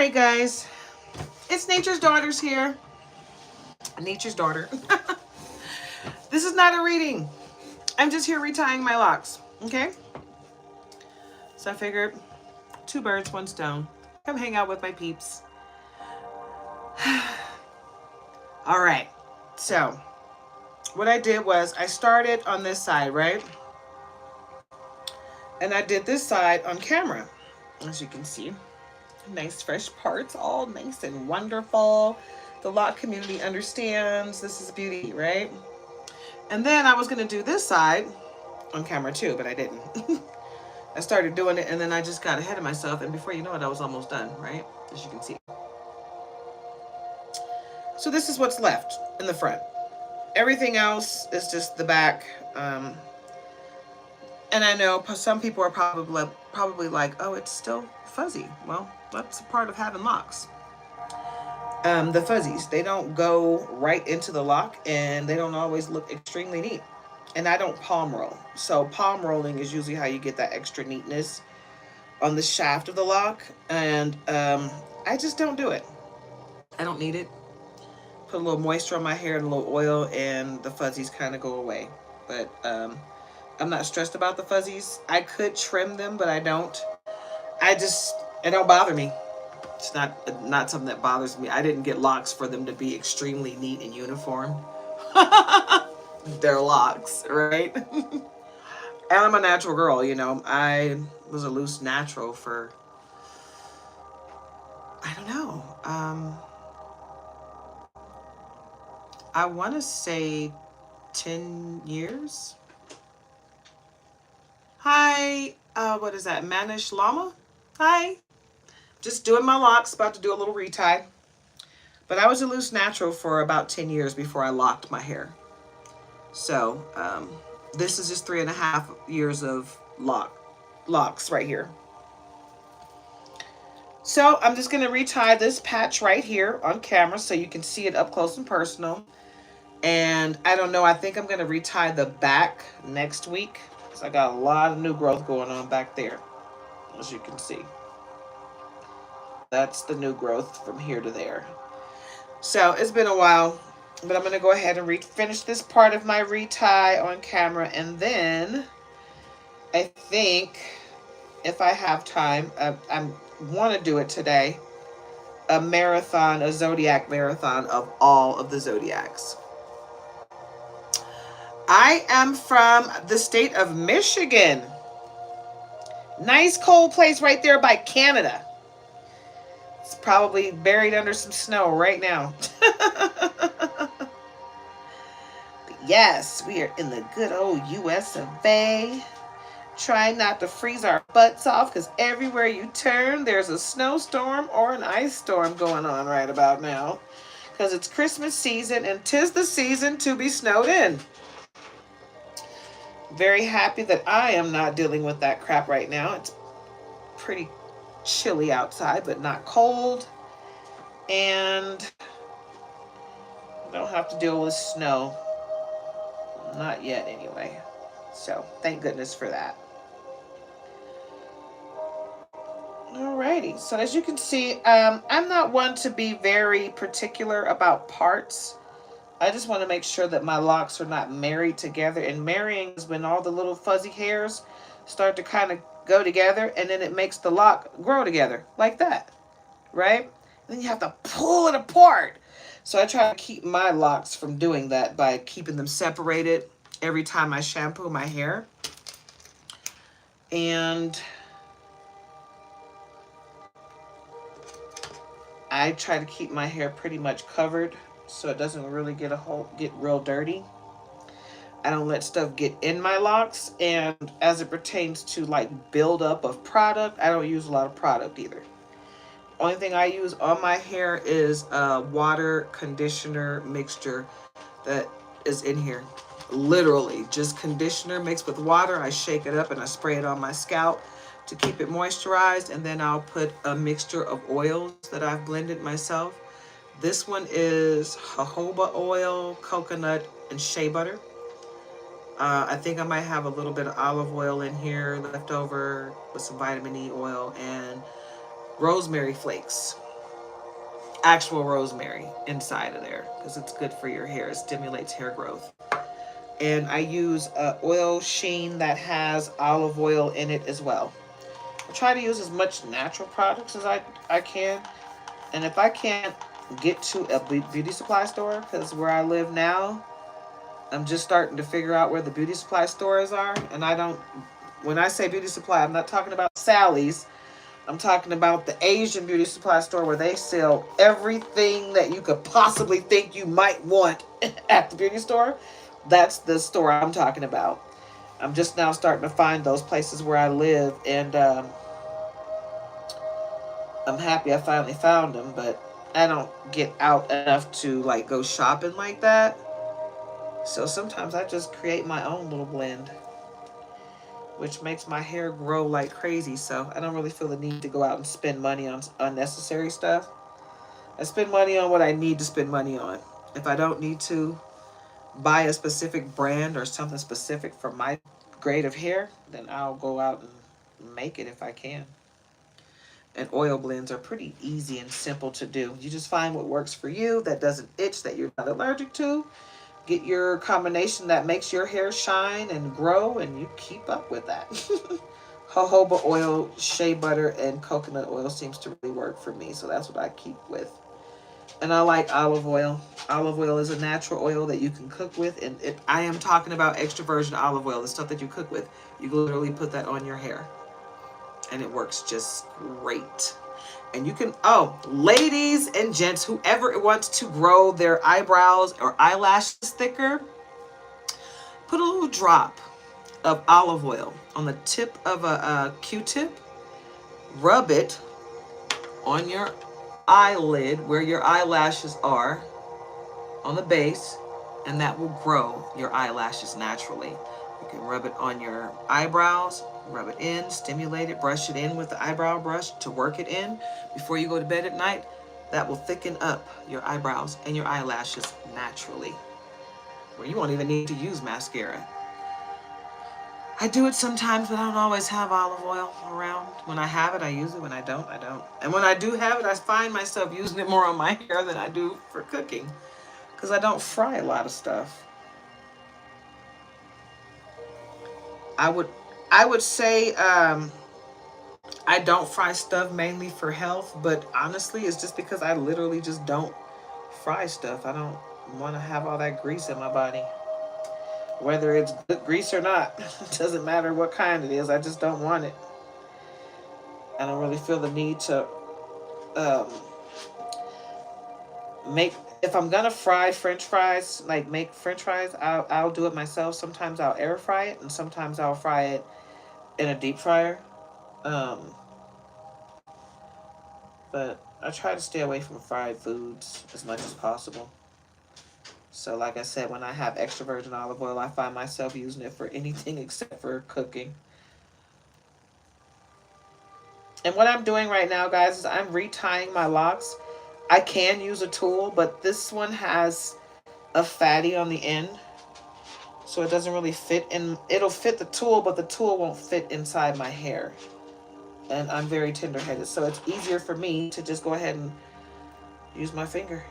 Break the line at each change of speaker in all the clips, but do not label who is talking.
right, guys. It's Nature's Daughters here. Nature's Daughter. This is not a reading. I'm just here retying my locks. Okay? So I figured 2 birds, 1 stone. Come hang out with my peeps. All right. So what I did was I started on this side, right? And I did this side on camera. As you can see. Nice fresh parts, all nice and wonderful. The lock community understands this is beauty, right? And then I was going to do this side on camera too, but I didn't. I started doing it and then I just got ahead of myself, and before you know it, I was almost done, right? As you can see. So this is what's left in the front. Everything else is just the back. And I know some people are probably like, oh, it's still fuzzy. Well, that's a part of having locks. The fuzzies, they don't go right into the lock and they don't always look extremely neat. And I don't palm roll. So palm rolling is usually how you get that extra neatness on the shaft of the lock. And I just don't do it. I don't need it. Put a little moisture on my hair and a little oil and the fuzzies kind of go away. But I'm not stressed about the fuzzies. I could trim them, but I don't. It don't bother me. It's not something that bothers me. I didn't get locks for them to be extremely neat and uniform. They're locks, right? And I'm a natural girl, you know. I was a loose natural for, I don't know. I want to say 10 years. Hi, what is that? Manish Lama? Hi. Just doing my locks, about to do a little retie. But I was a loose natural for about 10 years before I locked my hair. So this is just 3.5 years of locks right here. So I'm just going to retie this patch right here on camera so you can see it up close and personal. And I don't know, I think I'm going to retie the back next week because I got a lot of new growth going on back there, as you can see. That's the new growth from here to there. So it's been a while, but I'm going to go ahead and finish this part of my retie on camera. And then I think if I have time, I want to do it today, a zodiac marathon of all of the zodiacs. I am from the state of Michigan. Nice cold place right there by Canada. It's probably buried under some snow right now. But yes, we are in the good old US of A. Trying not to freeze our butts off because everywhere you turn, there's a snowstorm or an ice storm going on right about now. Because it's Christmas season and 'tis the season to be snowed in. Very happy that I am not dealing with that crap right now. It's pretty chilly outside, but not cold. And don't have to deal with snow. Not yet, anyway. So, thank goodness for that. Alrighty, so as you can see, I'm not one to be very particular about parts. I just want to make sure that my locks are not married together. And marrying is when all the little fuzzy hairs start to kind of go together, and then it makes the lock grow together like that, right? Then you have to pull it apart. So I try to keep my locks from doing that by keeping them separated every time I shampoo my hair. And I try to keep my hair pretty much covered so it doesn't really get real dirty. I don't let stuff get in my locks, and as it pertains to like buildup of product, I don't use a lot of product either. Only thing I use on my hair is a water conditioner mixture that is in here. Literally just conditioner mixed with water. I shake it up and I spray it on my scalp to keep it moisturized, and then I'll put a mixture of oils that I've blended myself. This one is jojoba oil, coconut, and shea butter. I think I might have a little bit of olive oil in here left over with some vitamin E oil and rosemary flakes. actual rosemary inside of there because it's good for your hair. It stimulates hair growth. And I use a oil sheen that has olive oil in it as well. I try to use as much natural products as I can. And if I can't get to a beauty supply store, because where I live now, I'm just starting to figure out where the beauty supply stores are. And I don't, when I say beauty supply, I'm not talking about Sally's. I'm talking about the Asian beauty supply store where they sell everything that you could possibly think you might want at the beauty store. That's the store I'm talking about. I'm just now starting to find those places where I live, and I'm happy I finally found them, but I don't get out enough to like go shopping like that. So sometimes I just create my own little blend, which makes my hair grow like crazy. So I don't really feel the need to go out and spend money on unnecessary stuff. I spend money on what I need to spend money on. If I don't need to buy a specific brand or something specific for my grade of hair, then I'll go out and make it if I can. And oil blends are pretty easy and simple to do. You just find what works for you, that doesn't itch, that you're not allergic to. Get your combination that makes your hair shine and grow, and you keep up with that. Jojoba oil, shea butter, and coconut oil seems to really work for me, so that's what I keep with. And I like olive oil. Olive oil is a natural oil that you can cook with, and I am talking about extra virgin olive oil, the stuff that you cook with. You can literally put that on your hair, and it works just great. And you can, oh, ladies and gents, whoever wants to grow their eyebrows or eyelashes thicker, put a little drop of olive oil on the tip of a Q-tip, rub it on your eyelid where your eyelashes are, on the base, and that will grow your eyelashes naturally. You can rub it on your eyebrows, rub it in, stimulate it, brush it in with the eyebrow brush to work it in before you go to bed at night. That will thicken up your eyebrows and your eyelashes naturally, where you won't even need to use mascara. I do it sometimes, but I don't always have olive oil around. When I have it, I use it. When I don't, I don't. And when I do have it, I find myself using it more on my hair than I do for cooking, because I don't fry a lot of stuff. I would say I don't fry stuff mainly for health, but honestly, it's just because I literally just don't fry stuff. I don't want to have all that grease in my body. Whether it's good grease or not, it doesn't matter what kind it is. I just don't want it. I don't really feel the need to um, make. If I'm gonna fry French fries, like make French fries, I'll do it myself. Sometimes I'll air fry it, and sometimes I'll fry it in a deep fryer. Um, but I try to stay away from fried foods as much as possible. So like I said, when I have extra virgin olive oil, I find myself using it for anything except for cooking. And what I'm doing right now, guys, is I'm retying my locks. I can use a tool, but this one has a fatty on the end, so it doesn't really fit in. It'll fit the tool, but the tool won't fit inside my hair. And I'm very tender-headed, so it's easier for me to just go ahead and use my finger.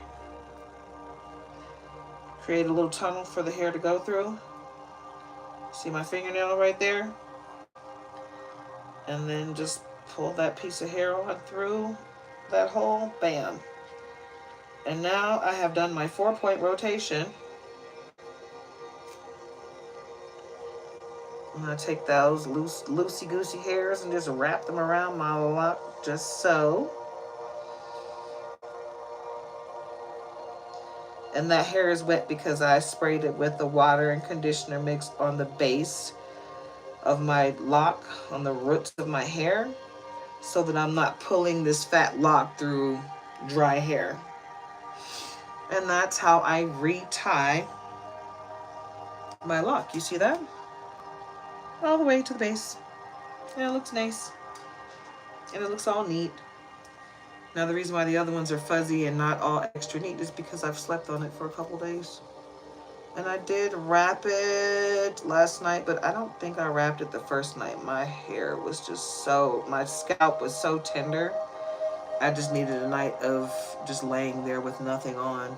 Create a little tunnel for the hair to go through. See my fingernail right there? And then just pull that piece of hair on through that hole. Bam. And now I have done my 4-point rotation. I'm going to take those loosey-goosey hairs and just wrap them around my lock, just so. And that hair is wet because I sprayed it with the water and conditioner mixed on the base of my lock, on the roots of my hair, so that I'm not pulling this fat lock through dry hair. And that's how I retie my lock. You see that? All the way to the base. And it looks nice. And it looks all neat. Now the reason why the other ones are fuzzy and not all extra neat is because I've slept on it for a couple days. And I did wrap it last night, but I don't think I wrapped it the first night. My hair was just so, my scalp was so tender. I just needed a night of just laying there with nothing on.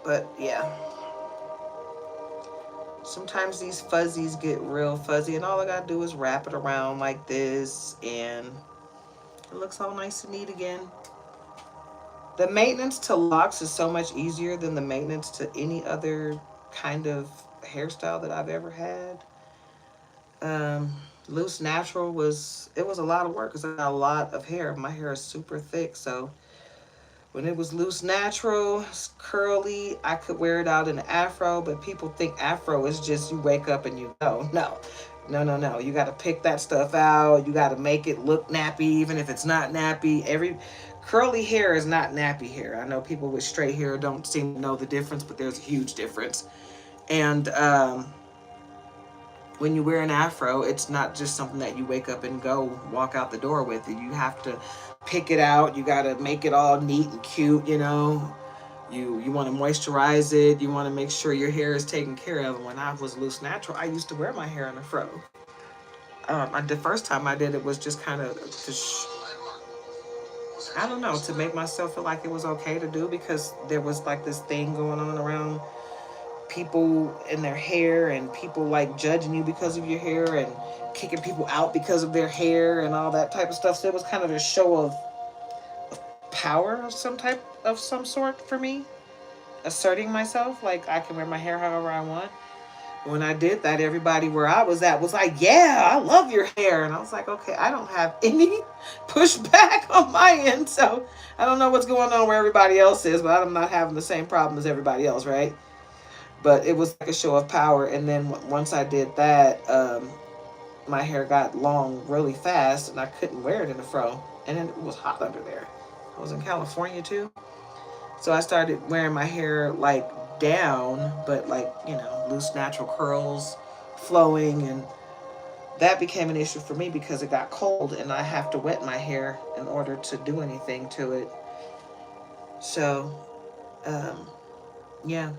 But yeah, sometimes these fuzzies get real fuzzy, and all I gotta do is wrap it around like this, and it looks all nice and neat again. The maintenance to locks is so much easier than the maintenance to any other kind of hairstyle that I've ever had. Um, Loose natural was a lot of work because I got a lot of hair. My hair is super thick, so when it was loose natural, curly, I could wear it out in an afro, but people think afro is just you wake up and you go. No. No, no, no. You got to pick that stuff out. You got to make it look nappy, even if it's not nappy. Every curly hair is not nappy hair. I know people with straight hair don't seem to know the difference, but there's a huge difference. And when you wear an afro, it's not just something that you wake up and go walk out the door with. You have to pick it out. You got to make it all neat and cute, you know. You want to moisturize it. You want to make sure your hair is taken care of. And when I was loose natural, I used to wear my hair in a fro. The first time I did it was just kind of I don't know, to make myself feel like it was okay to do, because there was like this thing going on around people in their hair, and people like judging you because of your hair and kicking people out because of their hair and all that type of stuff. So it was kind of a show of power of some sort for me, asserting myself, like I can wear my hair however I want. When I did that, everybody where I was at was like, yeah, I love your hair. And I was like, okay, I don't have any pushback on my end. So I don't know what's going on where everybody else is, but I'm not having the same problem as everybody else, right? But it was like a show of power. And then once I did that, my hair got long really fast, and I couldn't wear it in a fro. And then it was hot under there. I was in California too. So I started wearing my hair like down, but like, you know, loose natural curls flowing. And that became an issue for me because it got cold and I have to wet my hair in order to do anything to it. So, um, yeah,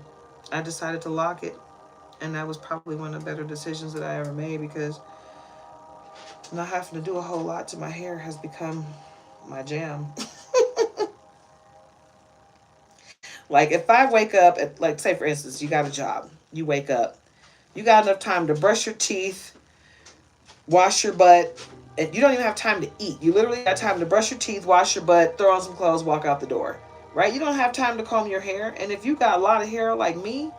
I decided to lock it. And that was probably one of the better decisions that I ever made, because not having to do a whole lot to my hair has become my jam. Like if I wake up at, like, say for instance, you got a job, you wake up, you got enough time to brush your teeth, wash your butt, and you don't even have time to eat. You literally got time to brush your teeth, wash your butt, throw on some clothes, walk out the door. Right? You don't have time to comb your hair. And if you got a lot of hair like me,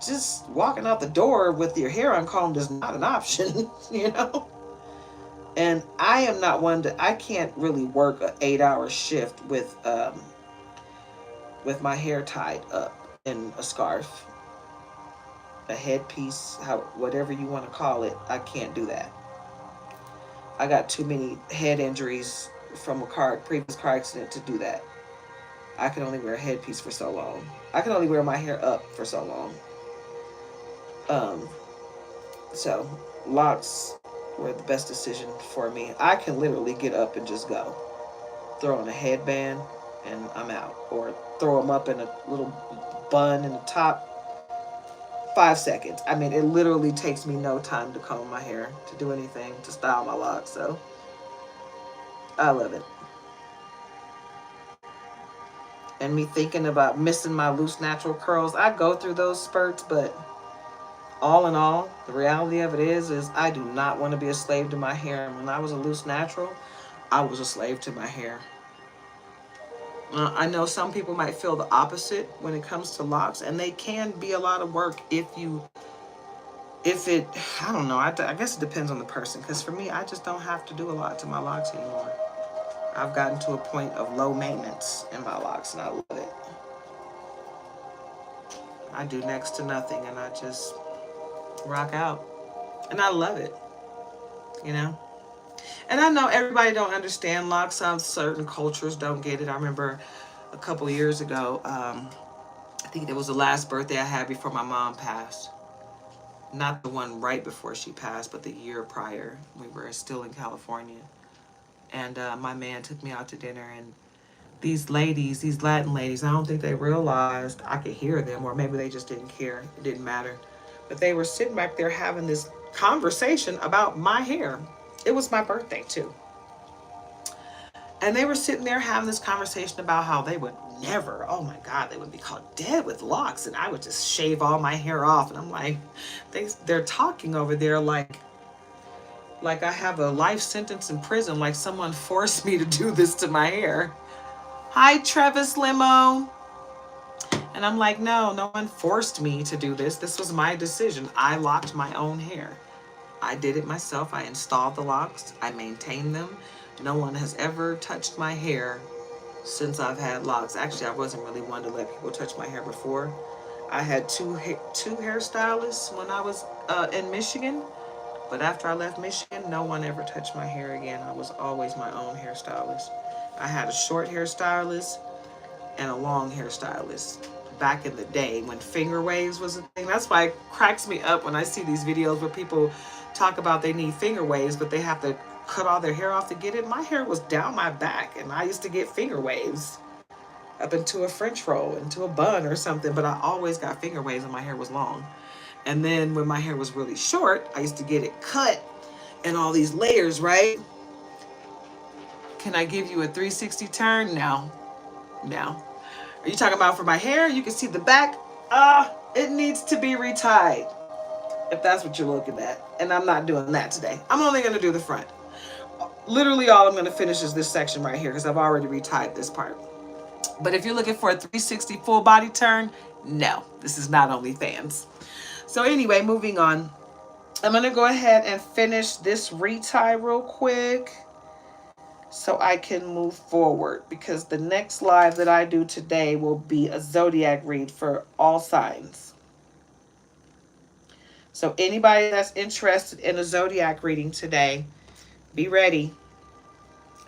just walking out the door with your hair uncombed is not an option, you know? And I am not one to, I can't really work an 8-hour shift with my hair tied up in a scarf, a headpiece, how, whatever you want to call it. I can't do that. I got too many head injuries from a previous car accident to do that. I can only wear a headpiece for so long. I can only wear my hair up for so long. Um, so locks were the best decision for me. I can literally get up and just go. Throw on a headband and I'm out. Or throw them up in a little bun in the top. 5 seconds. I mean, it literally takes me no time to comb my hair, to do anything, to style my locks. So I love it. And me thinking about missing my loose natural curls, I go through those spurts, but all in all, the reality of it is I do not want to be a slave to my hair. And when I was a loose natural, I was a slave to my hair. I know some people might feel the opposite when it comes to locks, and they can be a lot of work if it, I don't know, I guess it depends on the person. Because for me, I just don't have to do a lot to my locks anymore. I've gotten to a point of low maintenance in my locks, and I love it. I do next to nothing, and I just rock out. And I love it, you know? And I know everybody don't understand locks. Some certain cultures don't get it. I remember a couple years ago, I think it was the last birthday I had before my mom passed. Not the one right before she passed, but the year prior. We were still in California. And my man took me out to dinner, and these ladies, these Latin ladies, I don't think they realized I could hear them, or maybe they just didn't care. It didn't matter. But they were sitting back there having this conversation about my hair. It was my birthday too. And they were sitting there having this conversation about how they would never, oh my God, they would be caught dead with locks. And I would just shave all my hair off. And I'm like, they're talking over there like I have a life sentence in prison, like someone forced me to do this to my hair. Hi, Travis Limo. And I'm like, no one forced me to do this. This was my decision. I locked my own hair. I did it myself. I installed the locks. I maintained them. No one has ever touched my hair since I've had locks. Actually, I wasn't really one to let people touch my hair before. I had two hairstylists when I was in Michigan. But after I left Michigan, no one ever touched my hair again. I was always my own hairstylist. I had a short hairstylist and a long hairstylist back in the day when finger waves was a thing. That's why it cracks me up when I see these videos where people talk about they need finger waves, but they have to cut all their hair off to get it. My hair was down my back, and I used to get finger waves up into a French roll, into a bun or something, but I always got finger waves when my hair was long. And then when my hair was really short, I used to get it cut in all these layers, right? Can I give you a 360 turn? No. Are you talking about for my hair? You can see the back. It needs to be retied, if that's what you're looking at. And I'm not doing that today. I'm only going to do the front. Literally all I'm going to finish is this section right here because I've already retied this part. But if you're looking for a 360 full body turn, no, this is not OnlyFans. So anyway, moving on. I'm going to go ahead and finish this retie real quick so I can move forward, because the next live that I do today will be a zodiac read for all signs. So anybody that's interested in a zodiac reading today, be ready.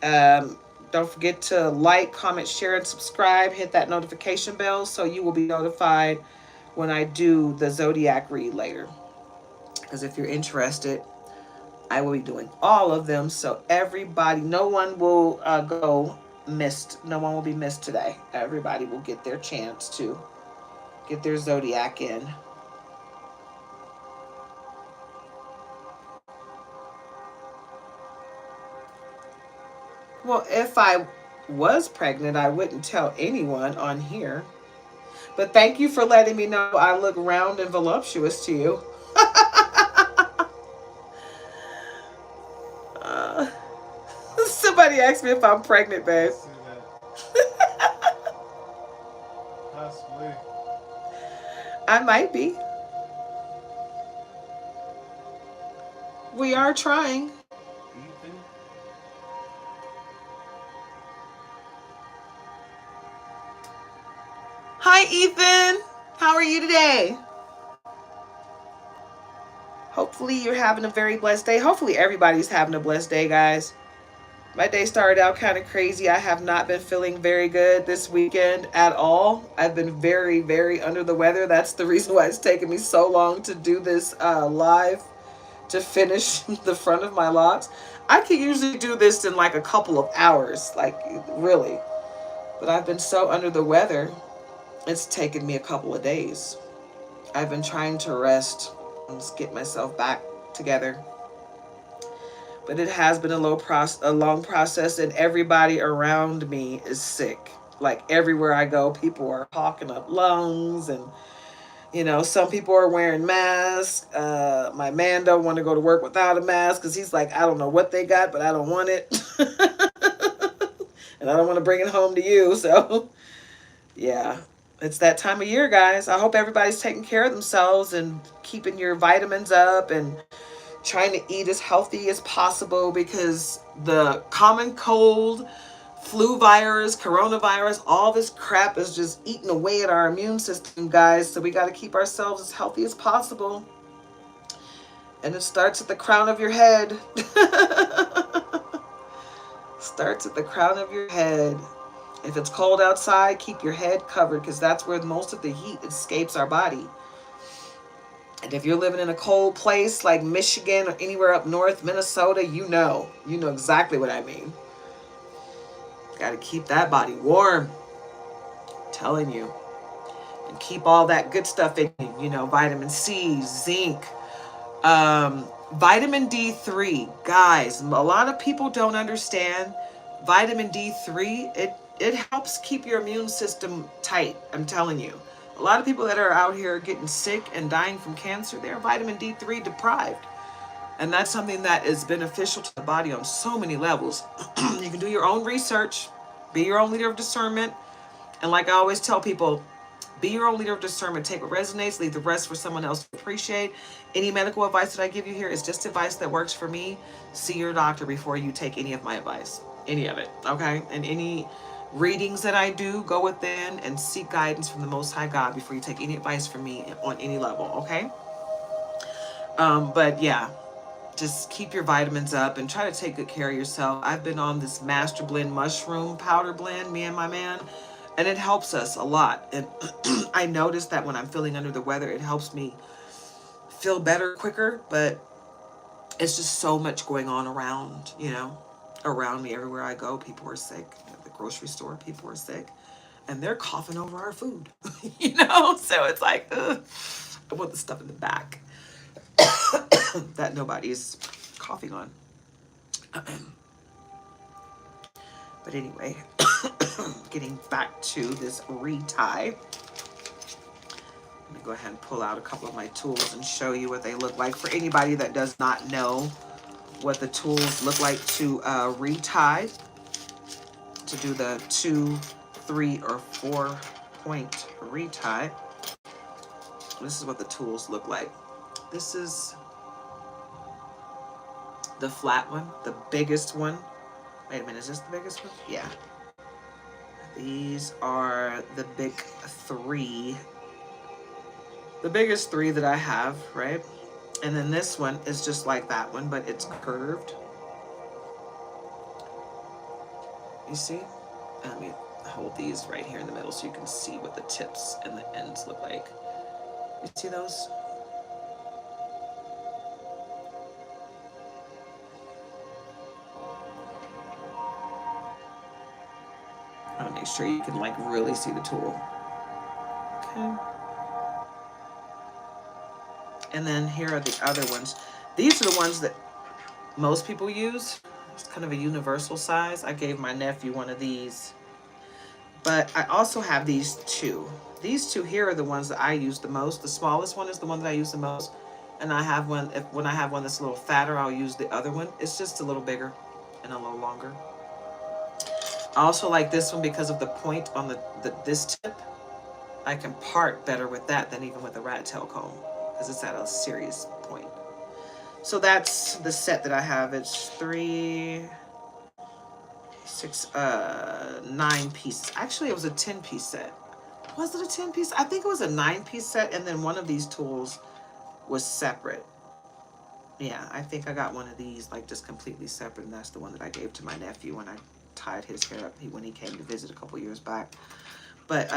Don't forget to like, comment, share, and subscribe. Hit that notification bell so you will be notified when I do the zodiac read later. Because if you're interested, I will be doing all of them. So everybody, no one will go missed. No one will be missed today. Everybody will get their chance to get their zodiac in. Well, if I was pregnant, I wouldn't tell anyone on here. But thank you for letting me know I look round and voluptuous to you. Somebody asked me if I'm pregnant, babe.
Possibly.
I might be. We are trying.
Ethan?
Hi, Ethan. How are you today? Hopefully you're having a very blessed day. Hopefully everybody's having a blessed day, guys. My day started out kind of crazy. I have not been feeling very good this weekend at all. I've been very, very under the weather. That's the reason why it's taken me so long to do this live, to finish the front of my locks. I can usually do this in like a couple of hours, like really. But I've been so under the weather, it's taken me a couple of days. I've been trying to rest and just get myself back together. But it has been a long process, and everybody around me is sick. Like everywhere I go, people are hawking up lungs, and some people are wearing masks. My man don't want to go to work without a mask because he's like, I don't know what they got, but I don't want it, and I don't want to bring it home to you. So, yeah, it's that time of year, guys. I hope everybody's taking care of themselves and keeping your vitamins up and trying to eat as healthy as possible, because the common cold, flu virus, coronavirus, all this crap is just eating away at our immune system, guys. So we got to keep ourselves as healthy as possible. And it starts at the crown of your head. Starts at the crown of your head. If it's cold outside, keep your head covered, because that's where most of the heat escapes our body. And if you're living in a cold place like Michigan or anywhere up north, Minnesota, you know exactly what I mean. Got to keep that body warm. I'm telling you. And keep all that good stuff in you, vitamin C, zinc, vitamin D3. Guys, a lot of people don't understand Vitamin D3, it helps keep your immune system tight. I'm telling you. A lot of people that are out here getting sick and dying from cancer, they're vitamin D3 deprived. And that's something that is beneficial to the body on so many levels. You can do your own research, be your own leader of discernment. And like I always tell people, be your own leader of discernment. Take what resonates, leave the rest for someone else to appreciate. Any medical advice that I give you here is just advice that works for me. See your doctor before you take any of my advice. Any of it, okay? And any readings that I do, go within and seek guidance from the Most High God before you take any advice from me on any level, okay? But yeah, just keep your vitamins up and try to take good care of yourself. I've been on this Master Blend mushroom powder blend, me and my man, and it helps us a lot. And I noticed that when I'm feeling under the weather, it helps me feel better quicker, but it's just so much going on around, around me. Everywhere I go, people are sick. At the grocery store, people are sick, and they're coughing over our food, So it's like, ugh, I want the stuff in the back that nobody's coughing on. But anyway, getting back to this retie, I'm gonna go ahead and pull out a couple of my tools and show you what they look like. For anybody that does not know what the tools look like to retie, to do the 2, 3, or 4 point retie, this is what the tools look like. This is the flat one, the biggest one. Wait a minute, is this the biggest one? Yeah. These are the big 3. The biggest 3 that I have, right? And then this one is just like that one, but it's curved. You see? Let me hold these right here in the middle so you can see what the tips and the ends look like. You see those? I want to make sure you can like really see the tool. Okay. And then here are the other ones. These are the ones that most people use. It's kind of a universal size. I gave my nephew one of these. But I also have these 2. These 2 here are the ones that I use the most. The smallest one is the one that I use the most. And I have one, when I have one that's a little fatter, I'll use the other one. It's just a little bigger and a little longer. I also like this one because of the point on this tip. I can part better with that than even with the rat tail comb because it's at a serious point. So that's the set that I have. It's 3, 6, 9 pieces. Actually, it was a 10-piece set. Was it a 10-piece? I think it was a 9-piece set, and then one of these tools was separate. Yeah, I think I got one of these like just completely separate, and that's the one that I gave to my nephew when I tied his hair up when he came to visit a couple years back. But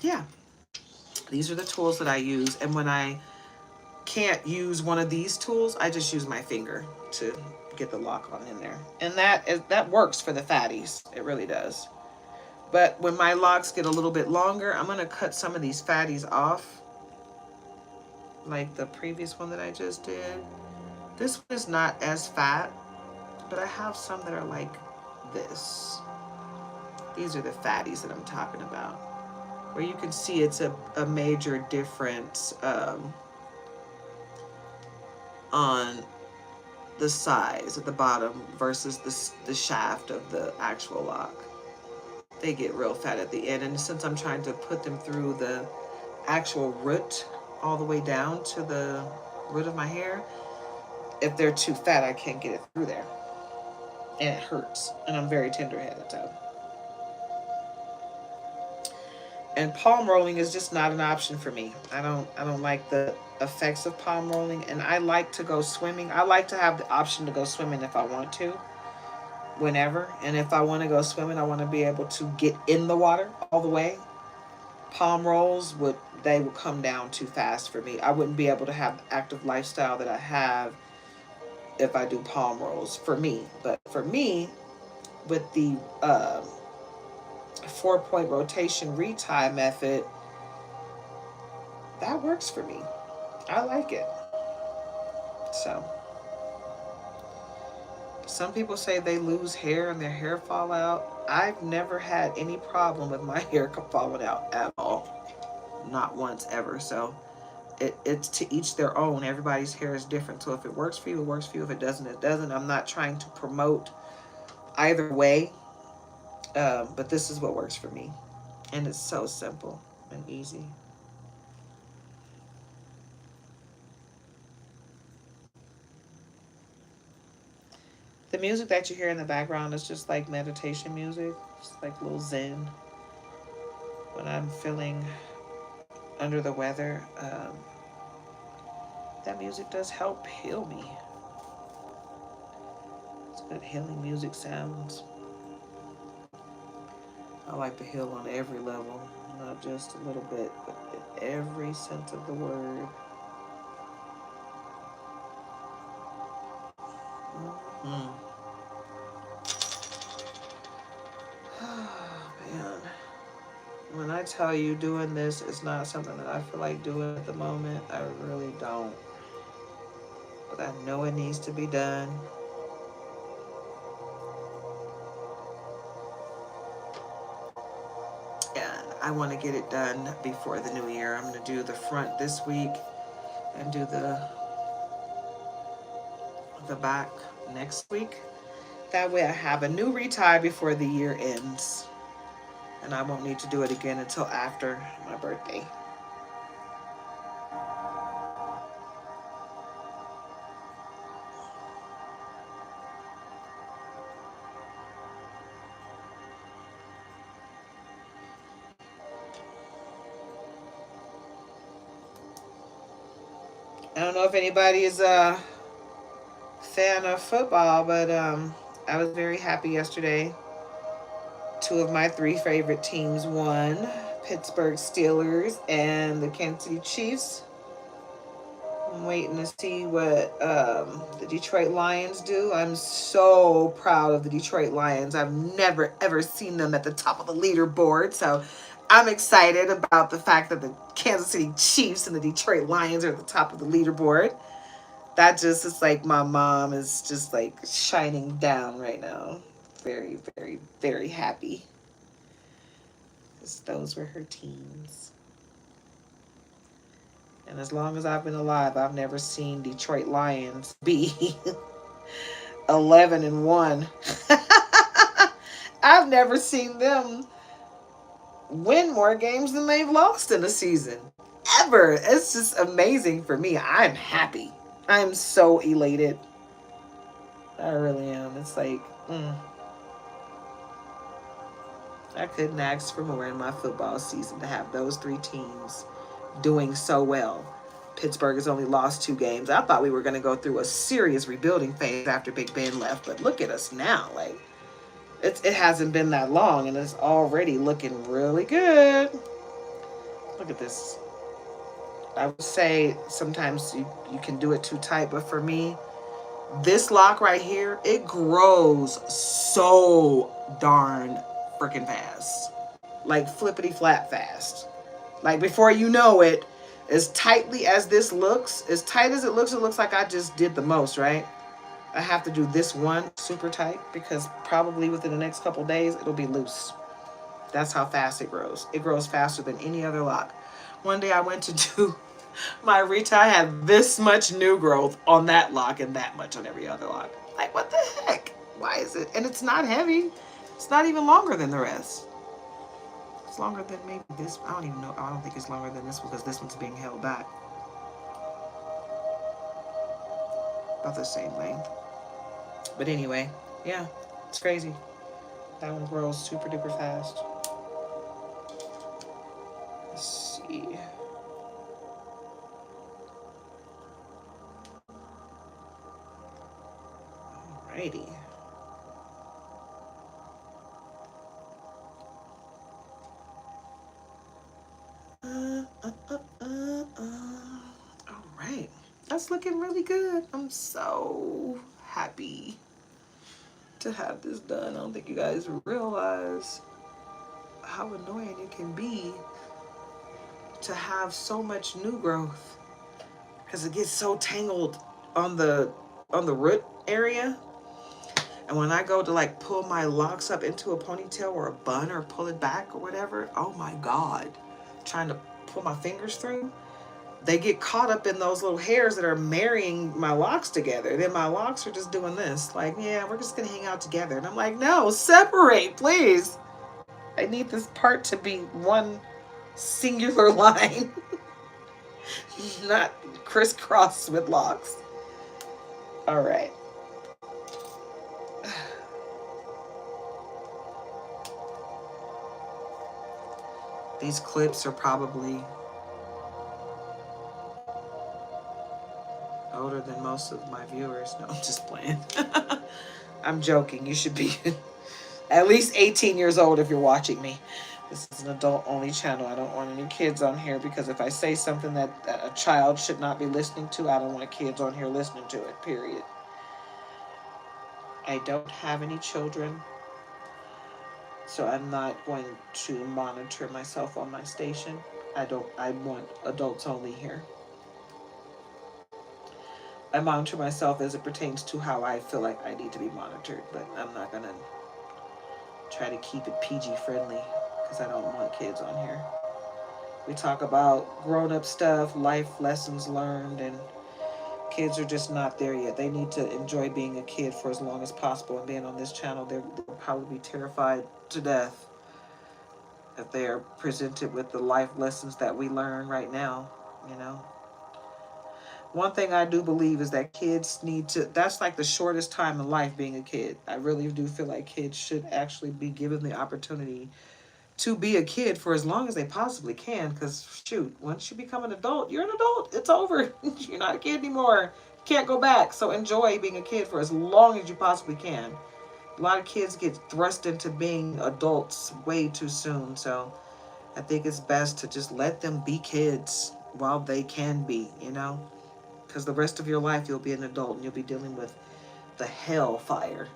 yeah, these are the tools that I use, and when I can't use one of these tools, I just use my finger to get the lock on in there, and that works for the fatties. It really does. But when my locks get a little bit longer, I'm gonna cut some of these fatties off, like the previous one that I just did. This one is not as fat, but I have some that are like this. These are the fatties that I'm talking about, where you can see it's a major difference on the size at the bottom versus the shaft of the actual lock. They get real fat at the end, and since I'm trying to put them through the actual root all the way down to the root of my hair, if they're too fat, I can't get it through there, and it hurts, and I'm very tender-headed, so. And palm rolling is just not an option for me. I don't like the effects of palm rolling, and I like to go swimming. I like to have the option to go swimming if I want to, whenever. And if I want to go swimming, I want to be able to get in the water all the way. Palm rolls would come down too fast for me. I wouldn't be able to have the active lifestyle that I have if I do palm rolls for me. But for me, with the 4-point rotation retie method, that works for me. I like it. So Some people say they lose hair and their hair fall out. I've never had any problem with my hair falling out at all. Not once ever. So it's to each their own. Everybody's hair is different. So if it works for you, it works for you. If it doesn't, it doesn't. I'm not trying to promote either way. But this is what works for me. And it's so simple and easy. The music that you hear in the background is just like meditation music. It's like a little zen. When I'm feeling under the weather, that music does help heal me. It's good healing music sounds. I like to heal on every level, not just a little bit, but in every sense of the word. Mm-hmm. Oh, man. When I tell you doing this is not something that I feel like doing at the moment, I really don't. But I know it needs to be done. And I want to get it done before the new year. I'm going to do the front this week and do the back next week. That way I have a new retie before the year ends. And I won't need to do it again until after my birthday. I don't know if anybody is a fan of football, but I was very happy yesterday. Two of my three favorite teams won. Pittsburgh Steelers and the Kansas City Chiefs. I'm waiting to see what the Detroit Lions do. I'm so proud of the Detroit Lions. I've never, ever seen them at the top of the leaderboard. So I'm excited about the fact that the Kansas City Chiefs and the Detroit Lions are at the top of the leaderboard. That just is like my mom is just like shining down right now. Very, very, very happy. Because those were her teams. And as long as I've been alive, I've never seen Detroit Lions be 11-1. I've never seen them win more games than they've lost in a season. Ever. It's just amazing for me. I'm happy. I'm so elated. I really am. It's like, I couldn't ask for more in my football season to have those three teams doing so well. Pittsburgh has only lost 2 games. I thought we were going to go through a serious rebuilding phase after Big Ben left, but look at us now. Like, it hasn't been that long, and it's already looking really good. Look at this. I would say sometimes you can do it too tight, but for me, this lock right here, it grows so darn freaking fast. Like flippity flat fast. Like before you know it, as tightly as this looks, as tight as it looks like I just did the most, right? I have to do this one super tight because probably within the next couple days, it'll be loose. That's how fast it grows. It grows faster than any other lock. One day I went to do my retie, had this much new growth on that lock and that much on every other lock. Like, what the heck? Why is it? And it's not heavy. It's not even longer than the rest. It's longer than maybe this. I don't even know. I don't think it's longer than this because this one's being held back. About the same length. But anyway, yeah, it's crazy. That one grows super duper fast. Let's see. Alrighty. All right. That's looking really good. I'm so happy to have this done. I don't think you guys realize how annoying it can be to have so much new growth because it gets so tangled on the root area. And when I go to like pull my locks up into a ponytail or a bun or pull it back or whatever, oh my God, trying to pull my fingers through, they get caught up in those little hairs that are marrying my locks together. Then my locks are just doing this, like, yeah, we're just gonna hang out together. And I'm like, no, separate, please. I need this part to be one singular line, not crisscross with locks. All right. These clips are probably older than most of my viewers. No, I'm just playing. I'm joking. You should be at least 18 years old if you're watching me. This is an adult-only channel. I don't want any kids on here because if I say something that a child should not be listening to, I don't want kids on here listening to it, period. I don't have any children, so I'm not going to monitor myself on my station. I want adults only here. I monitor myself as it pertains to how I feel like I need to be monitored, but I'm not gonna try to keep it PG friendly because I don't want kids on here. We talk about grown-up stuff, life lessons learned, and kids are just not there yet. They need to enjoy being a kid for as long as possible, and being on this channel, they'll probably be terrified to death if they are presented with the life lessons that we learn right now, you know. One thing I do believe is that kids need to, that's like the shortest time in life being a kid. I really do feel like kids should actually be given the opportunity to be a kid for as long as they possibly can. Because, shoot, once you become an adult, you're an adult. It's over. You're not a kid anymore. You can't go back. So enjoy being a kid for as long as you possibly can. A lot of kids get thrust into being adults way too soon. So I think it's best to just let them be kids while they can be, you know? Because the rest of your life you'll be an adult and you'll be dealing with the hellfire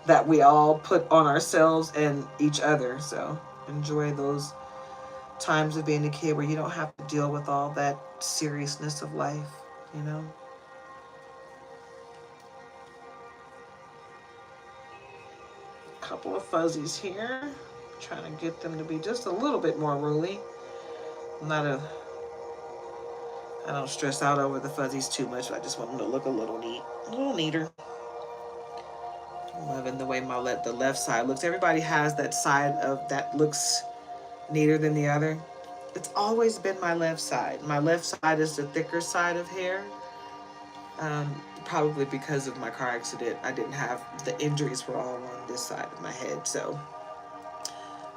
that we all put on ourselves and each other. So enjoy those times of being a kid where you don't have to deal with all that seriousness of life, you know. A couple of fuzzies here, trying to get them to be just a little bit more ruly. I don't stress out over the fuzzies too much. I just want them to look a little neat, a little neater. I'm loving the way the left side looks. Everybody has that side of that looks neater than the other. It's always been my left side. My left side is the thicker side of hair. Probably because of my car accident, I didn't have, the injuries were all on this side of my head. So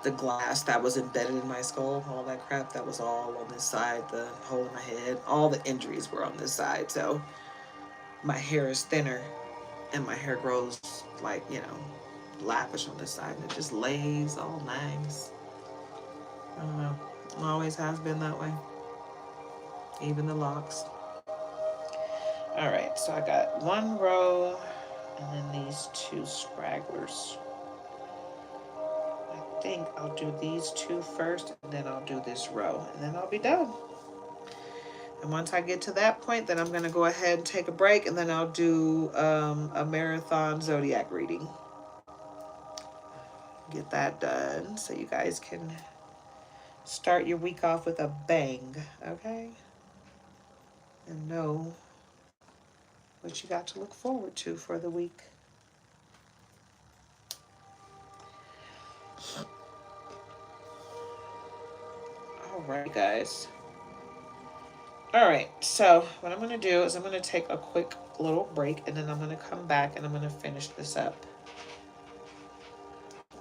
the glass that was embedded in my skull, all that crap, that was all on this side. The hole in my head, all the injuries were on this side. So my hair is thinner and my hair grows like, you know, lavish on this side, and it just lays all nice. I don't know. It always has been that way. Even the locks. All right, so I got one row and then these two scragglers. I think I'll do these two first and then I'll do this row and then I'll be done. And once I get to that point, then I'm going to go ahead and take a break and then I'll do a marathon zodiac reading. Get that done so you guys can start your week off with a bang, okay? And know what you got to look forward to for the week. All right, guys. All right, so what I'm going to do is I'm going to take a quick little break and then I'm going to come back and I'm going to finish this up.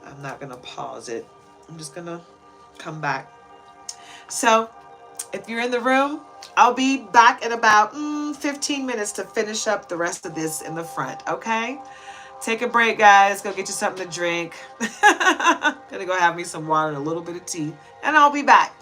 I'm not going to pause it. I'm just going to come back. So if you're in the room, I'll be back in about 15 minutes to finish up the rest of this in the front, okay? Take a break, guys. Go get you something to drink. Gonna go have me some water and a little bit of tea, and I'll be back.